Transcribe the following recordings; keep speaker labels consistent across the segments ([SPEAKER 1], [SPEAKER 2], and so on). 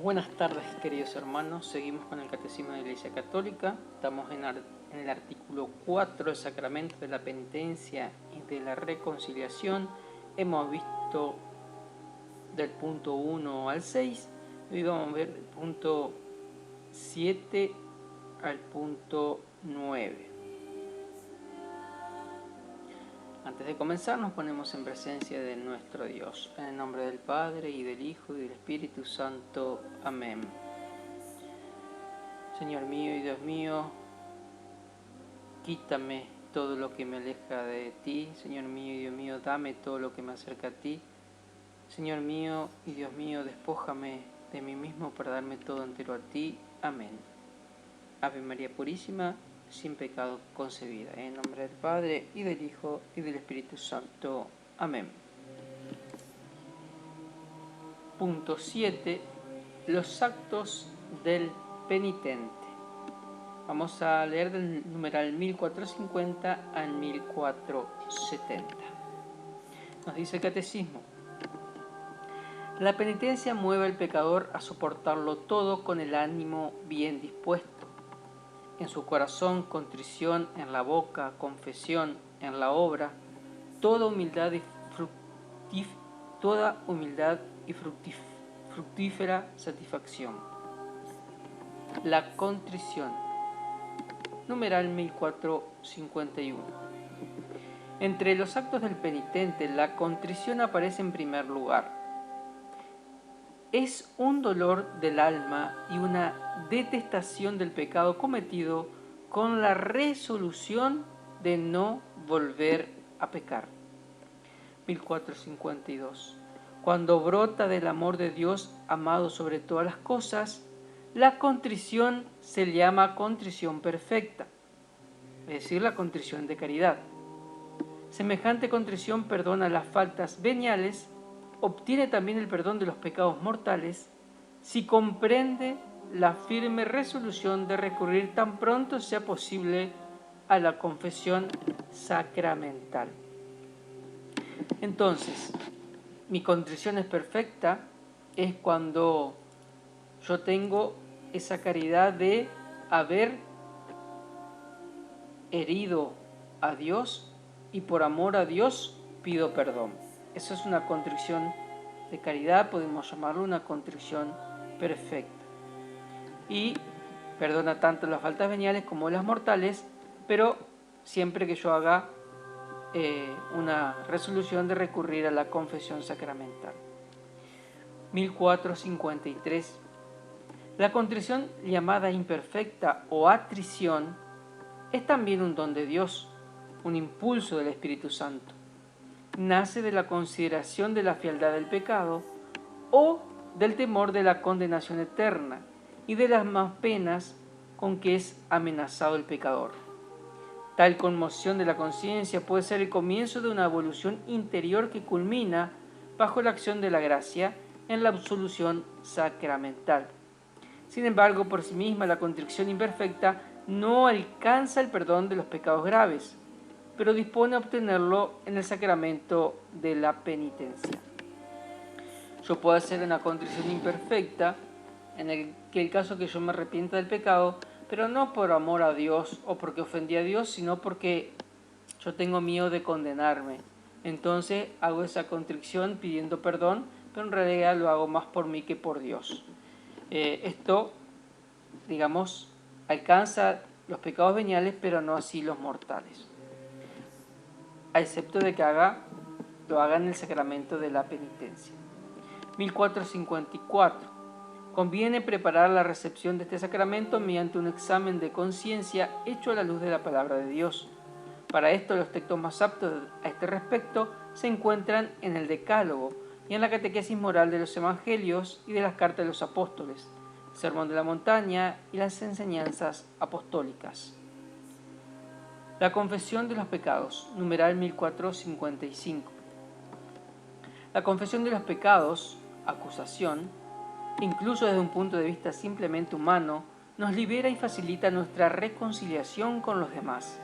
[SPEAKER 1] Buenas tardes, queridos hermanos. Seguimos con el Catecismo de la Iglesia Católica. Estamos en el artículo 4 del Sacramento de la Penitencia y de la Reconciliación. Hemos visto del punto 1 al 6. Hoy vamos a ver del punto 7 al punto 9. Antes de comenzar nos ponemos en presencia de nuestro Dios. En el nombre del Padre, y del Hijo, y del Espíritu Santo. Amén. Señor mío y Dios mío, quítame todo lo que me aleja de ti. Señor mío y Dios mío, dame todo lo que me acerca a ti. Señor mío y Dios mío, despójame de mí mismo para darme todo entero a ti. Amén. Ave María Purísima, sin pecado concebida. En nombre del Padre, y del Hijo, y del Espíritu Santo. Amén. Punto 7. Los actos del penitente. Vamos a leer del numeral 1450 al 1470. Nos dice el Catecismo: la penitencia mueve al pecador a soportarlo todo con el ánimo bien dispuesto. En su corazón, contrición; en la boca, confesión; en la obra, toda humildad y fructífera satisfacción. La contrición. Numeral 1451. Entre los actos del penitente, la contrición aparece en primer lugar. Es un dolor del alma y una detestación del pecado cometido con la resolución de no volver a pecar. 1452. Cuando brota del amor de Dios, amado sobre todas las cosas, la contrición se llama contrición perfecta, es decir, la contrición de caridad. Semejante contrición perdona las faltas veniales, obtiene también el perdón de los pecados mortales, si comprende la firme resolución de recurrir tan pronto sea posible a la confesión sacramental. Entonces, mi contrición es perfecta es cuando yo tengo esa caridad de haber herido a Dios y por amor a Dios pido perdón. Eso es una contrición de caridad, podemos llamarlo una contrición perfecta. Y perdona tanto las faltas veniales como las mortales, pero siempre que yo haga una resolución de recurrir a la confesión sacramental. 1453. La contrición llamada imperfecta o atrición es también un don de Dios, un impulso del Espíritu Santo. Nace de la consideración de la fealdad del pecado o del temor de la condenación eterna y de las más penas con que es amenazado el pecador. Tal conmoción de la conciencia puede ser el comienzo de una evolución interior que culmina, bajo la acción de la gracia, en la absolución sacramental. Sin embargo, por sí misma la contrición imperfecta no alcanza el perdón de los pecados graves, pero dispone a obtenerlo en el sacramento de la penitencia. Yo puedo hacer una contrición imperfecta en el caso que yo me arrepienta del pecado, pero no por amor a Dios o porque ofendí a Dios, sino porque yo tengo miedo de condenarme. Entonces hago esa contrición pidiendo perdón, pero en realidad lo hago más por mí que por Dios. Esto, digamos, alcanza los pecados veniales, pero no así los mortales, a excepto de que lo haga en el sacramento de la penitencia. 1454. Conviene preparar la recepción de este sacramento mediante un examen de conciencia hecho a la luz de la palabra de Dios. Para esto, los textos más aptos a este respecto se encuentran en el Decálogo y en la catequesis moral de los Evangelios y de las cartas de los apóstoles, el Sermón de la Montaña y las enseñanzas apostólicas. La confesión de los pecados, numeral 1455. La confesión de los pecados, acusación, incluso desde un punto de vista simplemente humano, nos libera y facilita nuestra reconciliación con los demás.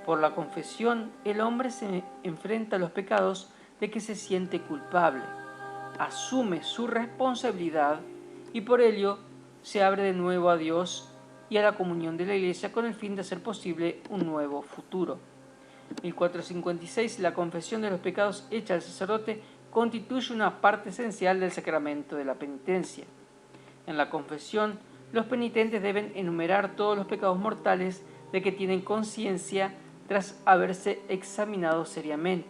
[SPEAKER 1] Por la confesión, el hombre se enfrenta a los pecados de que se siente culpable, asume su responsabilidad y por ello se abre de nuevo a Dios y a la comunión de la Iglesia con el fin de hacer posible un nuevo futuro. 1456. La confesión de los pecados hecha al sacerdote constituye una parte esencial del sacramento de la penitencia. En la confesión, los penitentes deben enumerar todos los pecados mortales de que tienen conciencia tras haberse examinado seriamente,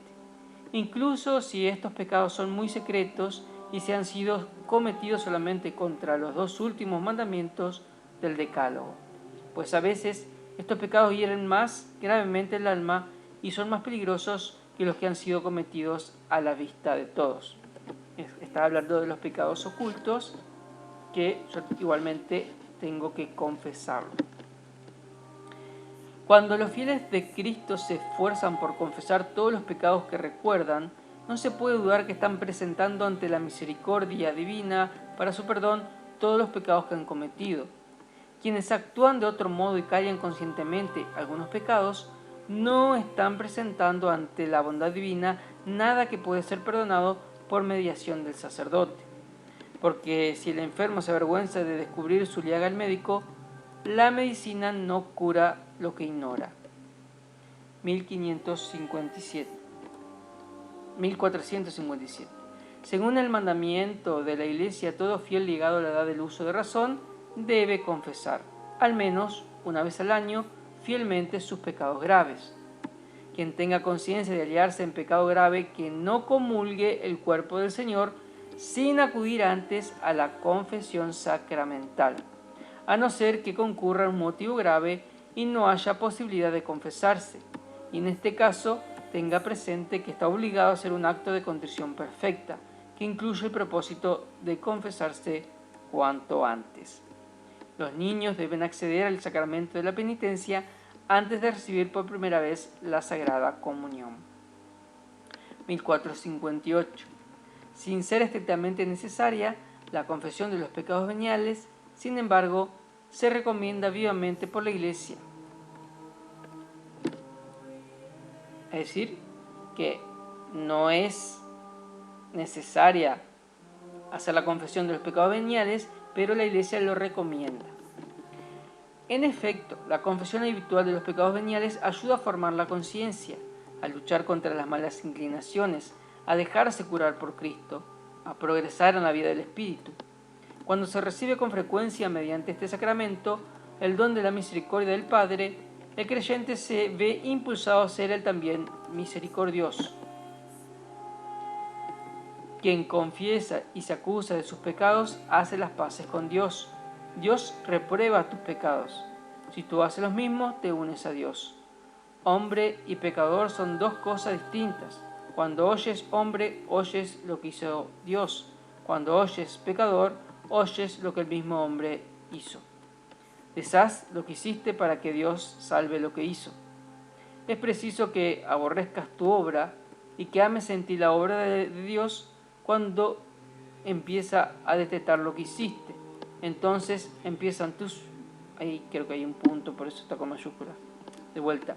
[SPEAKER 1] incluso si estos pecados son muy secretos y se han sido cometidos solamente contra los 2 últimos mandamientos del Decálogo, pues a veces estos pecados hieren más gravemente el alma y son más peligrosos que los que han sido cometidos a la vista de todos. Está hablando de los pecados ocultos, que yo igualmente tengo que confesarlo. Cuando los fieles de Cristo se esfuerzan por confesar todos los pecados que recuerdan, no se puede dudar que están presentando ante la misericordia divina para su perdón todos los pecados que han cometido. Quienes actúan de otro modo y callan conscientemente algunos pecados, no están presentando ante la bondad divina nada que puede ser perdonado por mediación del sacerdote. Porque si el enfermo se avergüenza de descubrir su llaga al médico, la medicina no cura lo que ignora. 1457. Según el mandamiento de la Iglesia, todo fiel ligado a la edad del uso de razón debe confesar, al menos una vez al año, fielmente sus pecados graves. Quien tenga conciencia de hallarse en pecado grave, que no comulgue el cuerpo del Señor sin acudir antes a la confesión sacramental, a no ser que concurra un motivo grave y no haya posibilidad de confesarse, y en este caso tenga presente que está obligado a hacer un acto de contrición perfecta, que incluye el propósito de confesarse cuanto antes. Los niños deben acceder al sacramento de la penitencia antes de recibir por primera vez la Sagrada Comunión. 1458. Sin ser estrictamente necesaria, la confesión de los pecados veniales, sin embargo, se recomienda vivamente por la Iglesia. Es decir, que no es necesaria hacer la confesión de los pecados veniales, pero la Iglesia lo recomienda. En efecto, la confesión habitual de los pecados veniales ayuda a formar la conciencia, a luchar contra las malas inclinaciones, a dejarse curar por Cristo, a progresar en la vida del Espíritu. Cuando se recibe con frecuencia mediante este sacramento el don de la misericordia del Padre, el creyente se ve impulsado a ser él también misericordioso. Quien confiesa y se acusa de sus pecados hace las paces con Dios. Dios reprueba tus pecados. Si tú haces los mismos, te unes a Dios. Hombre y pecador son 2 cosas distintas. Cuando oyes hombre, oyes lo que hizo Dios. Cuando oyes pecador, oyes lo que el mismo hombre hizo. Deshaz lo que hiciste para que Dios salve lo que hizo. Es preciso que aborrezcas tu obra y que ames en ti la obra de Dios cuando empieza a detectar lo que hiciste. Entonces empiezan tus... Ahí creo que hay un punto, por eso está con mayúscula. De vuelta.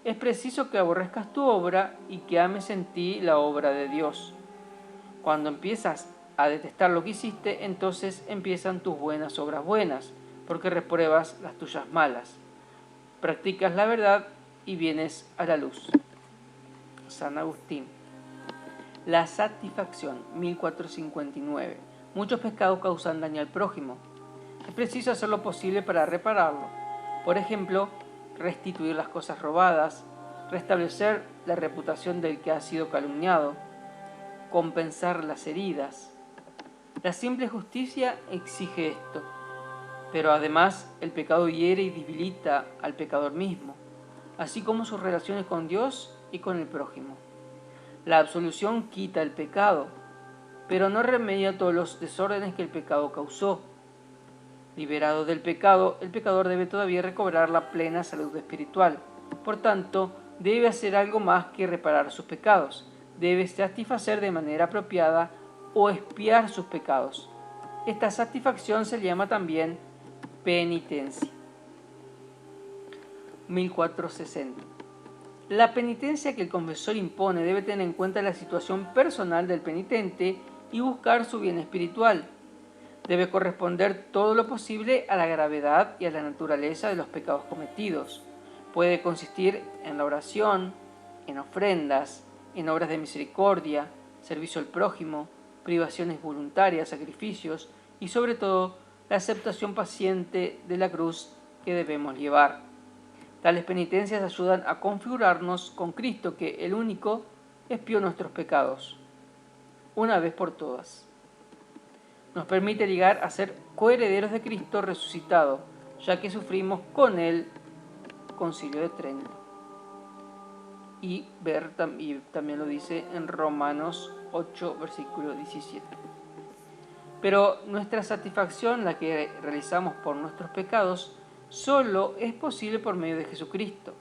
[SPEAKER 1] Es preciso que aborrezcas tu obra y que ames en ti la obra de Dios. Cuando empiezas a detestar lo que hiciste, entonces empiezan tus buenas obras buenas, porque repruebas las tuyas malas. Practicas la verdad y vienes a la luz. San Agustín. La satisfacción, 1459. Muchos pecados causan daño al prójimo. Es preciso hacer lo posible para repararlo. Por ejemplo, restituir las cosas robadas, restablecer la reputación del que ha sido calumniado, compensar las heridas. La simple justicia exige esto, pero además el pecado hiere y debilita al pecador mismo, así como sus relaciones con Dios y con el prójimo. La absolución quita el pecado, pero no remedia todos los desórdenes que el pecado causó. Liberado del pecado, el pecador debe todavía recobrar la plena salud espiritual. Por tanto, debe hacer algo más que reparar sus pecados. Debe satisfacer de manera apropiada o expiar sus pecados. Esta satisfacción se llama también penitencia. 1460. La penitencia que el confesor impone debe tener en cuenta la situación personal del penitente y buscar su bien espiritual. Debe corresponder todo lo posible a la gravedad y a la naturaleza de los pecados cometidos. Puede consistir en la oración, en ofrendas, en obras de misericordia, servicio al prójimo, privaciones voluntarias, sacrificios y sobre todo la aceptación paciente de la cruz que debemos llevar. Tales penitencias ayudan a configurarnos con Cristo, que el único expió nuestros pecados, una vez por todas. Nos permite llegar a ser coherederos de Cristo resucitado, ya que sufrimos con Él Concilio de Trento. Y también lo dice en Romanos 8, versículo 17. Pero nuestra satisfacción, la que realizamos por nuestros pecados, solo es posible por medio de Jesucristo.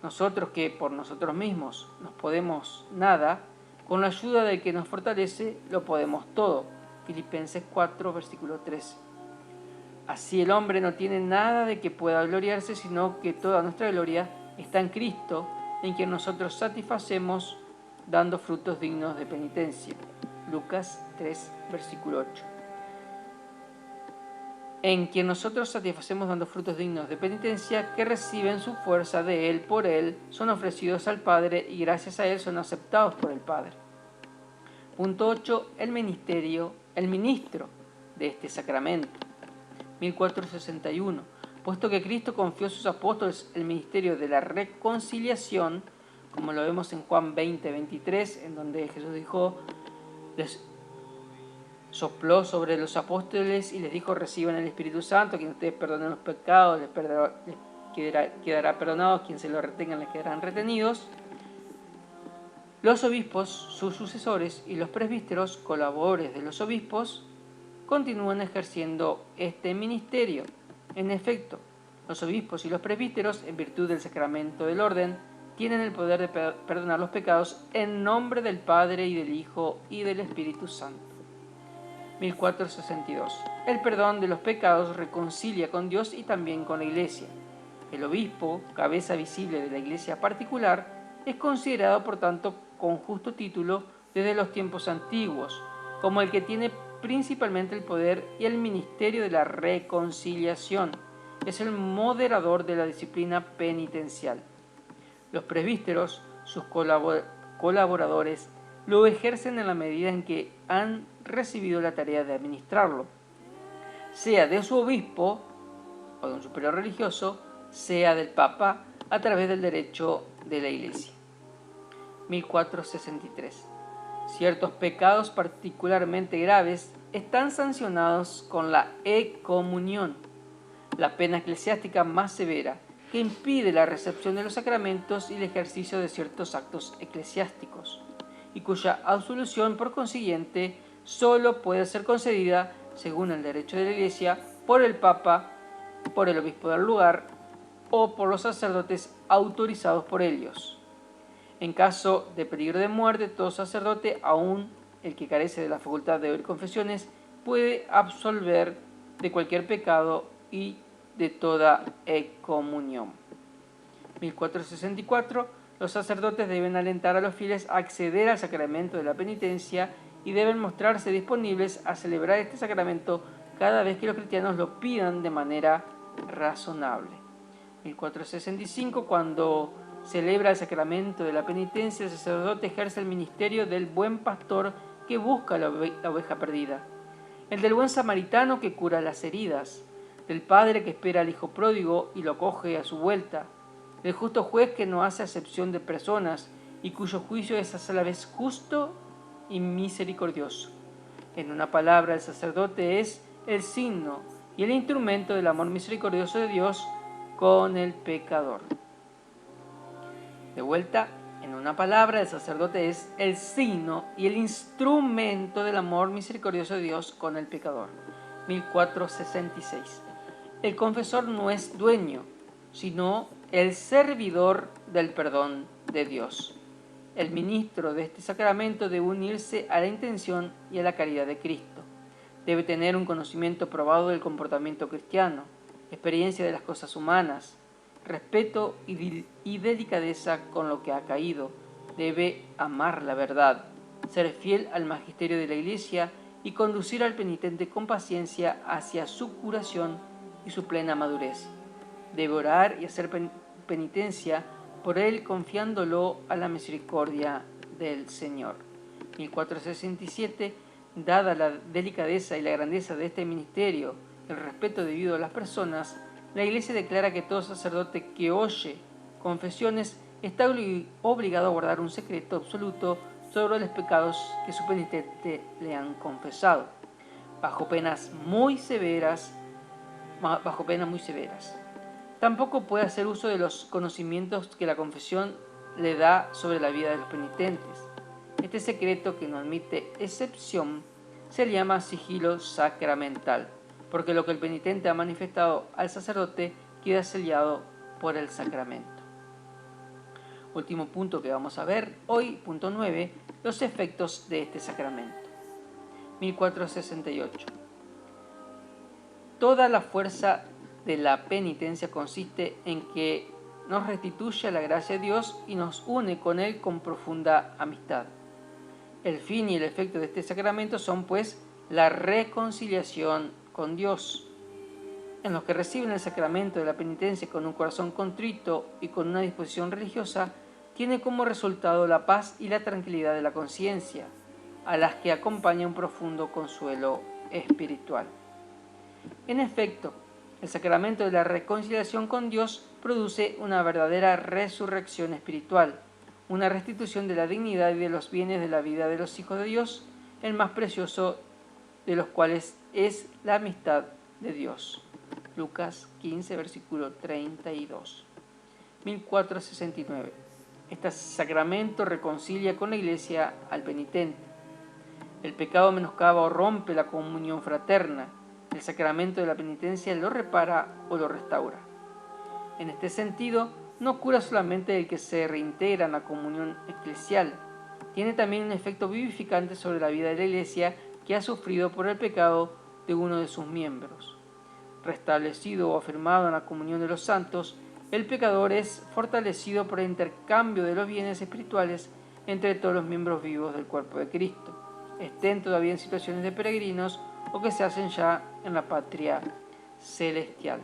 [SPEAKER 1] Nosotros que por nosotros mismos no podemos nada, con la ayuda del que nos fortalece, lo podemos todo. Filipenses 4, versículo 13. Así el hombre no tiene nada de que pueda gloriarse, sino que toda nuestra gloria está en Cristo, en quien nosotros satisfacemos dando frutos dignos de penitencia. Lucas 3, versículo 8. En quien nosotros satisfacemos dando frutos dignos de penitencia, que reciben su fuerza de Él, por Él, son ofrecidos al Padre y gracias a Él son aceptados por el Padre. Punto 8. El ministro de este sacramento. 1461. Puesto que Cristo confió a sus apóstoles el ministerio de la reconciliación, como lo vemos en Juan 20, 23, en donde Jesús dijo, les sopló sobre los apóstoles y les dijo, reciban el Espíritu Santo, quien ustedes perdonen los pecados, les quedará perdonado, quien se lo retengan les quedarán retenidos. Los obispos, sus sucesores, y los presbíteros, colaboradores de los obispos, continúan ejerciendo este ministerio. En efecto, los obispos y los presbíteros, en virtud del sacramento del orden, tienen el poder de perdonar los pecados en nombre del Padre y del Hijo y del Espíritu Santo. 1462. El perdón de los pecados reconcilia con Dios y también con la Iglesia. El obispo, cabeza visible de la Iglesia particular, es considerado, por tanto, con justo título desde los tiempos antiguos, como el que tiene principalmente el poder y el ministerio de la reconciliación. Es el moderador de la disciplina penitencial. Los presbíteros, sus colaboradores, lo ejercen en la medida en que han recibido la tarea de administrarlo, sea de su obispo o de un superior religioso, sea del Papa, a través del derecho de la Iglesia. 1463. Ciertos pecados particularmente graves están sancionados con la excomunión, la pena eclesiástica más severa que impide la recepción de los sacramentos y el ejercicio de ciertos actos eclesiásticos, y cuya absolución, por consiguiente, solo puede ser concedida, según el derecho de la Iglesia, por el Papa, por el obispo del lugar o por los sacerdotes autorizados por ellos. En caso de peligro de muerte, todo sacerdote, aun el que carece de la facultad de oír confesiones, puede absolver de cualquier pecado y de toda excomunión. 1464. Los sacerdotes deben alentar a los fieles a acceder al sacramento de la penitencia y deben mostrarse disponibles a celebrar este sacramento cada vez que los cristianos lo pidan de manera razonable. 1465. Cuando celebra el sacramento de la penitencia, el sacerdote ejerce el ministerio del buen pastor que busca la oveja perdida, el del buen samaritano que cura las heridas, del padre que espera al hijo pródigo y lo acoge a su vuelta, del justo juez que no hace acepción de personas y cuyo juicio es a la vez justo y misericordioso. En una palabra, el sacerdote es el signo y el instrumento del amor misericordioso de Dios con el pecador. De vuelta, en una palabra, el sacerdote es el signo y el instrumento del amor misericordioso de Dios con el pecador. 1466. El confesor no es dueño, sino el servidor del perdón de Dios. El ministro de este sacramento debe unirse a la intención y a la caridad de Cristo. Debe tener un conocimiento probado del comportamiento cristiano, experiencia de las cosas humanas, respeto y delicadeza con lo que ha caído. Debe amar la verdad, ser fiel al magisterio de la Iglesia y conducir al penitente con paciencia hacia su curación y su plena madurez. Debe orar y hacer penitencia por él, confiándolo a la misericordia del Señor. 1467, dada la delicadeza y la grandeza de este ministerio, el respeto debido a las personas, la Iglesia declara que todo sacerdote que oye confesiones está obligado a guardar un secreto absoluto sobre los pecados que su penitente le han confesado, bajo penas muy severas. Tampoco puede hacer uso de los conocimientos que la confesión le da sobre la vida de los penitentes. Este secreto, que no admite excepción, se llama sigilo sacramental, porque lo que el penitente ha manifestado al sacerdote queda sellado por el sacramento. Último punto que vamos a ver hoy, punto 9, los efectos de este sacramento. 1468. Toda la fuerza de la penitencia consiste en que nos restituye a la gracia de Dios y nos une con Él con profunda amistad. El fin y el efecto de este sacramento son, pues, la reconciliación con Dios. En los que reciben el sacramento de la penitencia con un corazón contrito y con una disposición religiosa, tiene como resultado la paz y la tranquilidad de la conciencia, a las que acompaña un profundo consuelo espiritual. En efecto, el sacramento de la reconciliación con Dios produce una verdadera resurrección espiritual, una restitución de la dignidad y de los bienes de la vida de los hijos de Dios, el más precioso de los cuales es la amistad de Dios. Lucas 15, versículo 32. 1469. Este sacramento reconcilia con la Iglesia al penitente. El pecado menoscaba o rompe la comunión fraterna. El sacramento de la penitencia lo repara o lo restaura. En este sentido, no cura solamente el que se reintegra en la comunión eclesial, tiene también un efecto vivificante sobre la vida de la Iglesia que ha sufrido por el pecado de uno de sus miembros. Restablecido o afirmado en la comunión de los santos, el pecador es fortalecido por el intercambio de los bienes espirituales entre todos los miembros vivos del cuerpo de Cristo, estén todavía en situaciones de peregrinos o que se hacen ya en la patria celestial.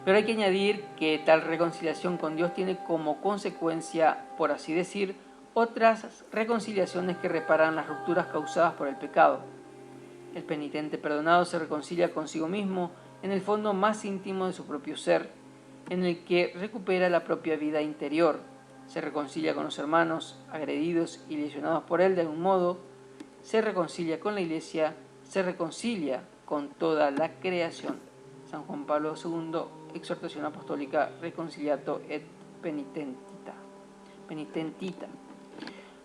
[SPEAKER 1] Pero hay que añadir que tal reconciliación con Dios tiene como consecuencia, por así decir, otras reconciliaciones que reparan las rupturas causadas por el pecado. El penitente perdonado se reconcilia consigo mismo en el fondo más íntimo de su propio ser, en el que recupera la propia vida interior, se reconcilia con los hermanos agredidos y lesionados por él de algún modo, se reconcilia con la Iglesia, se reconcilia con toda la creación. San Juan Pablo II, Exhortación Apostólica Reconciliato et Penitentita.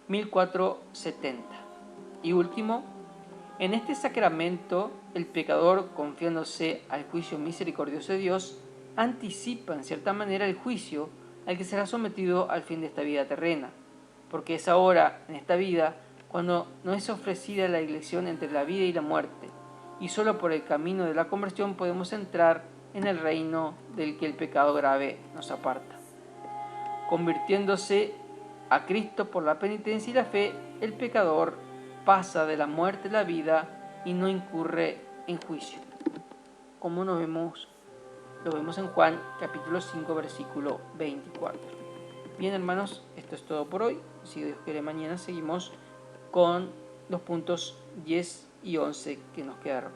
[SPEAKER 1] 1470. Y último, en este sacramento el pecador, confiándose al juicio misericordioso de Dios, anticipa en cierta manera el juicio al que será sometido al fin de esta vida terrena, porque es ahora, en esta vida, cuando nos es ofrecida la elección entre la vida y la muerte, y solo por el camino de la conversión podemos entrar en el reino del que el pecado grave nos aparta. Convirtiéndose a Cristo por la penitencia y la fe, el pecador pasa de la muerte a la vida y no incurre en juicio. Como lo vemos en Juan capítulo 5, versículo 24. Bien, hermanos, esto es todo por hoy. Si Dios quiere, mañana seguimos con los puntos 10 y 11 que nos quedaron.